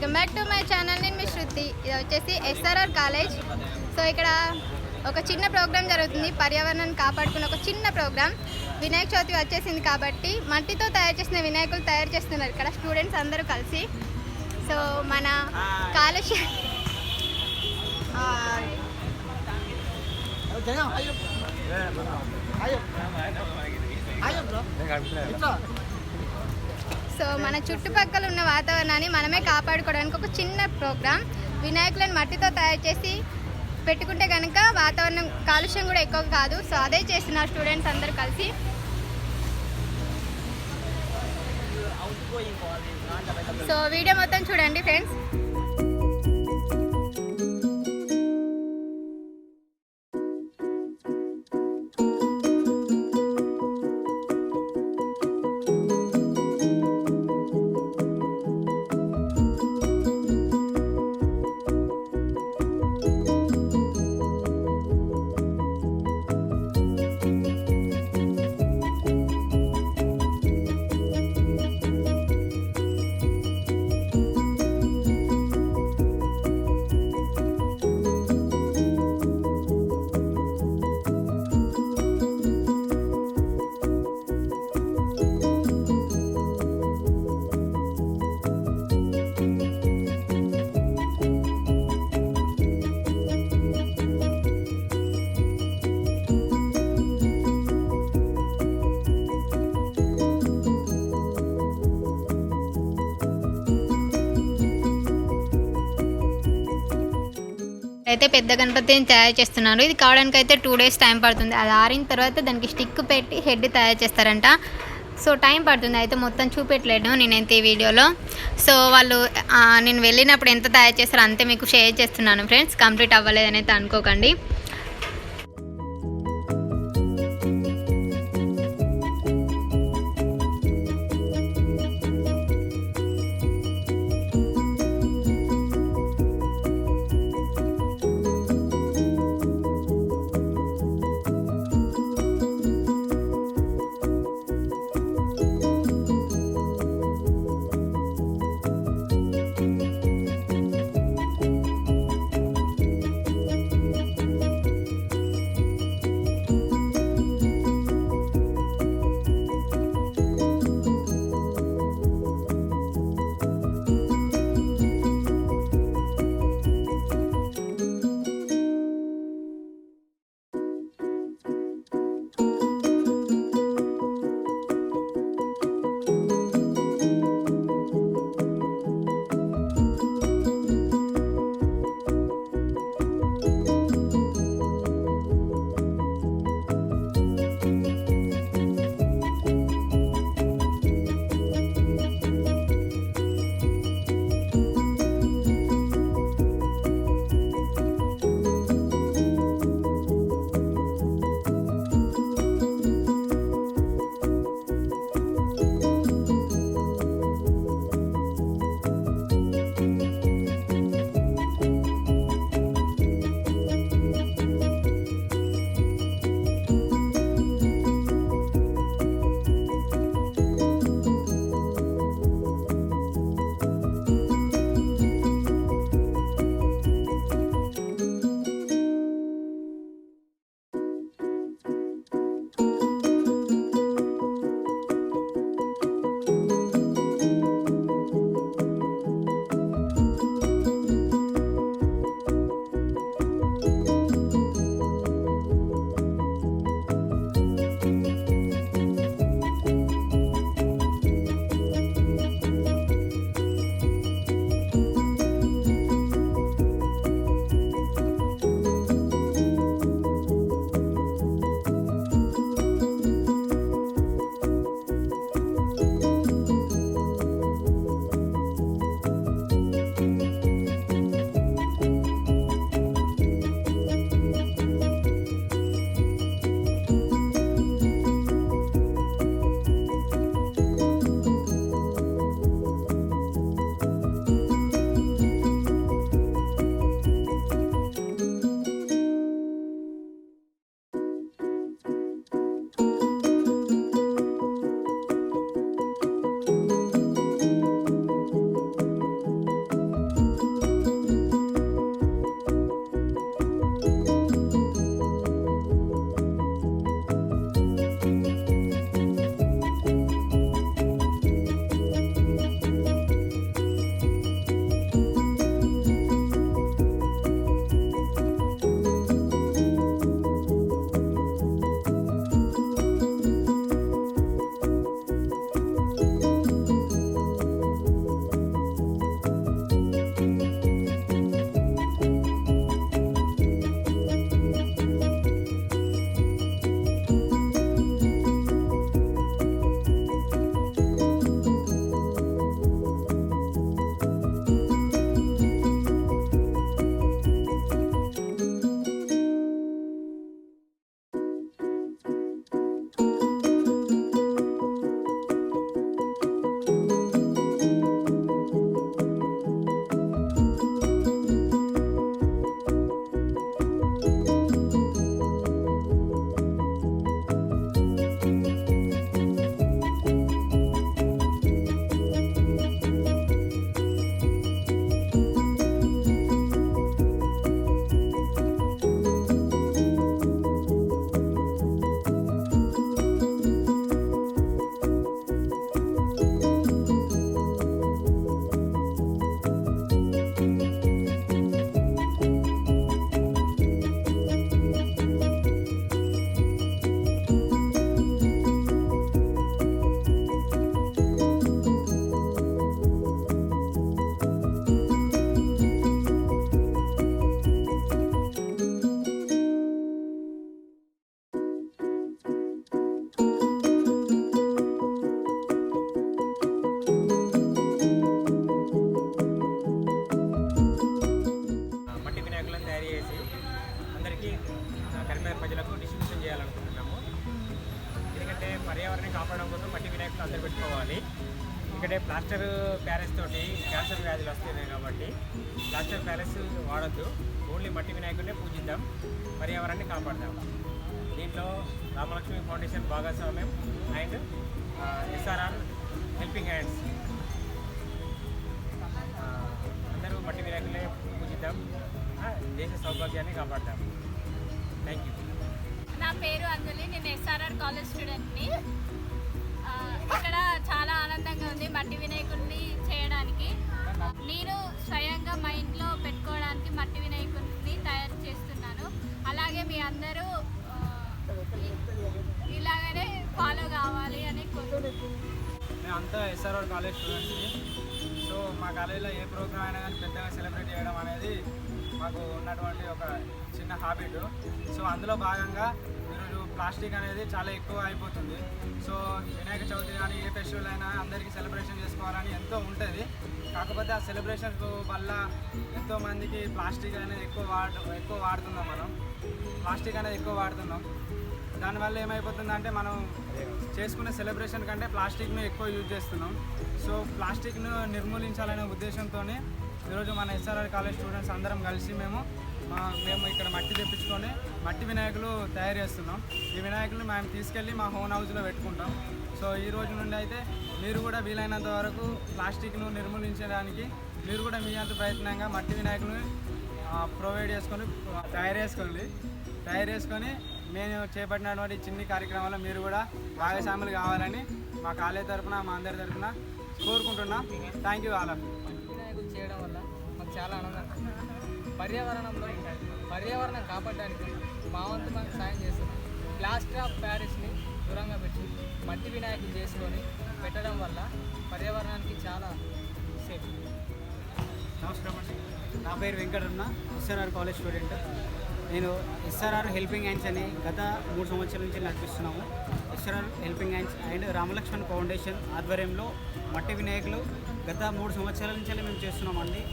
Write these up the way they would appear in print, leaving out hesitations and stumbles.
Welcome back to my channel. నేను మీ శృతి. ఇది వచ్చేసి ఎస్ఆర్ఆర్ కాలేజ్. సో ఇక్కడ ఒక చిన్న ప్రోగ్రామ్ జరుగుతుంది, పర్యావరణాన్ని కాపాడుకున్న ఒక చిన్న ప్రోగ్రామ్. వినాయక చవితి వచ్చేసింది కాబట్టి మట్టితో తయారు చేసిన వినాయకులు తయారు చేస్తున్నారు ఇక్కడ స్టూడెంట్స్ అందరూ కలిసి. సో మన కాలుష్య సో మన చుట్టుపక్కల ఉన్న వాతావరణాన్ని మనమే కాపాడుకోవడానికి ఒక చిన్న ప్రోగ్రామ్. వినాయకులను మట్టితో తయారు చేసి పెట్టుకుంటే కనుక వాతావరణం కాలుష్యం కూడా ఎక్కువ కాదు. సో అదే చేస్తున్నారు స్టూడెంట్స్ అందరూ కలిసి. సో వీడియో మొత్తం చూడండి ఫ్రెండ్స్. అయితే పెద్ద గణపతిని తయారు చేస్తున్నారు. ఇది కావడానికి అయితే 2 days టైం పడుతుంది. అది ఆరిన తర్వాత దానికి స్టిక్ పెట్టి హెడ్ తయారు చేస్తారంట. సో టైం పడుతుంది. అయితే మొత్తం చూపెట్టలేను నేనైతే ఈ వీడియోలో. సో వాళ్ళు నేను వెళ్ళినప్పుడు ఎంత తయారు చేస్తారో అంతే మీకు షేర్ చేస్తున్నాను ఫ్రెండ్స్. కంప్లీట్ అవ్వలేదని అయితే అనుకోకండి. అందరికీ కరీంనగర్ ప్రజలకు డిస్ట్రిబ్యూషన్ చేయాలనుకుంటున్నాము. ఎందుకంటే పర్యావరణాన్ని కాపాడడం కోసం మట్టి వినాయకులు అందరూ పెట్టుకోవాలి. ఎందుకంటే ప్లాస్టర్ ప్యాలెస్ తోటి క్యాన్సర్ వ్యాధులు వస్తున్నాయి కాబట్టి ప్లాస్టర్ ప్యాలెస్ వాడద్దు, ఓన్లీ మట్టి వినాయకుడినే పూజిద్దాం, పర్యావరణాన్ని కాపాడదాం. దీంట్లో రామలక్ష్మి ఫౌండేషన్ భాగస్వామ్యం అండ్ ఎస్ఆర్ఆర్ హెల్పింగ్ హ్యాండ్స్ అందరూ మట్టి వినాయకులే పూజిద్దాం, దేశ సౌభాగ్యాన్ని కాపాడదాం. Thank you. నా పేరు అంజలి, నేను ఎస్ఆర్ఆర్ కాలేజ్ స్టూడెంట్ని. ఇక్కడ చాలా ఆనందంగా ఉంది మట్టి వినాయకుడిని చేయడానికి. నేను స్వయంగా మా ఇంట్లో పెట్టుకోవడానికి మట్టి వినాయకుడిని తయారు చేస్తున్నాను. అలాగే మీ అందరూ ఇలాగనే ఫాలో కావాలి అని కోరుకుంటున్నాను. మేమంతా ఎస్ఆర్ఆర్ కాలేజ్ స్టూడెంట్స్ని. సో మా కాలేజీలో ఏ ప్రోగ్రామ్ అయినా కానీ పెద్దగా సెలబ్రేట్ చేయడం అనేది మాకు ఉన్నటువంటి ఒక చిన్న హ్యాబిట్. సో అందులో భాగంగా ఈరోజు ప్లాస్టిక్ అనేది చాలా ఎక్కువ అయిపోతుంది. సో వినాయక చవితి కానీ ఏ ఫెస్టివల్ అయినా అందరికీ సెలబ్రేషన్ చేసుకోవాలని ఎంతో ఉంటుంది. కాకపోతే ఆ సెలబ్రేషన్స్ వల్ల ఎంతోమందికి ప్లాస్టిక్ అనేది ఎక్కువ వాడుతున్నాం. మనం ప్లాస్టిక్ అనేది ఎక్కువ వాడుతున్నాం. దానివల్ల ఏమైపోతుందంటే మనం చేసుకునే సెలబ్రేషన్ కంటే ప్లాస్టిక్ను ఎక్కువ యూజ్ చేస్తున్నాం. సో ప్లాస్టిక్ను నిర్మూలించాలనే ఉద్దేశంతో ఈరోజు మన ఎస్ఆర్ఆర్ కాలేజ్ స్టూడెంట్స్ అందరం కలిసి మేము ఇక్కడ మట్టి తెప్పించుకొని మట్టి వినాయకులు తయారు చేస్తున్నాం. ఈ వినాయకులు మేము తీసుకెళ్ళి మా హోమ్ హౌస్లో పెట్టుకుంటాం. సో ఈ రోజు నుండి అయితే మీరు కూడా వీలైనంత వరకు ప్లాస్టిక్ను నిర్మూలించడానికి మీరు కూడా మీ అంత ప్రయత్నంగా మట్టి వినాయకుని తయారు చేసుకొని మేము చేపట్టినటువంటి చిన్ని కార్యక్రమాల్లో మీరు కూడా భాగస్వాములు కావాలని మా కాలేజ్ తరఫున మా అందరి తరఫున కోరుకుంటున్నాం. Thank you all of you. వినాయకులు చేయడం వల్ల మాకు చాలా ఆనందంగా పర్యావరణం కాపాడడానికి మా వంతు మనకు సాయం చేస్తున్నాం. ప్లాస్టర్ ఆఫ్ ప్యారిస్ని దూరంగా పెట్టి మట్టి వినాయకులు చేసుకొని పెట్టడం వల్ల పర్యావరణానికి చాలా సేఫ్. నమస్కారం, నా పేరు వెంకటరమణ, ఎస్ఆర్ఆర్ కాలేజ్ స్టూడెంట్. నేను ఎస్ఆర్ఆర్ హెల్పింగ్ హ్యాండ్స్ అని గత 3 సంవత్సరాల నుంచి నడిపిస్తున్నాము. SRR helping hands and Ramalakshman foundation ఆధ్వర్యంలో మట్టి వినాయకులు గత 3 సంవత్సరాల నుంచి మేము చేస్తున్నామండి.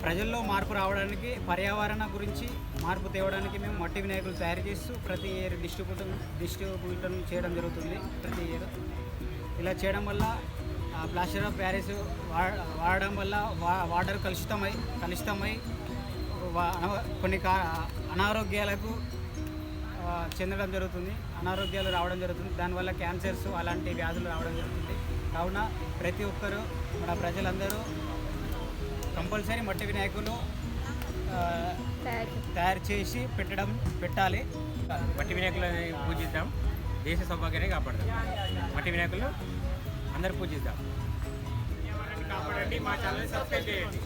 ప్రజల్లో మార్పు రావడానికి, పర్యావరణ గురించి మార్పు తేవడానికి మేము మట్టి వినాయకులు తయారు చేస్తూ ప్రతి ఇయర్ డిస్ట్రిబ్యూట్ చేయడం జరుగుతుంది. ప్రతి ఇయర్ ఇలా చేయడం వల్ల ప్లాస్టర్ ఆఫ్ ప్యారిస్ వాడడం వల్ల వాటర్ కలుషితమై కొన్ని అనారోగ్యాలకు చెందడం జరుగుతుంది, అనారోగ్యాలు రావడం జరుగుతుంది. దానివల్ల క్యాన్సర్స్ అలాంటి వ్యాధులు రావడం జరుగుతుంది. కావున ప్రతి ఒక్కరూ మన ప్రజలందరూ కంపల్సరీ మట్టి వినాయకులు తయారు చేసి పెట్టాలి. మట్టి వినాయకులను పూజిద్దాం, దేశ సౌభాగ్యాన్ని కాపాడదాం. మట్టి వినాయకులు అందరూ పూజిద్దాం. కాపాడండి. మా ఛానల్ సబ్స్క్రైబ్ చేయండి.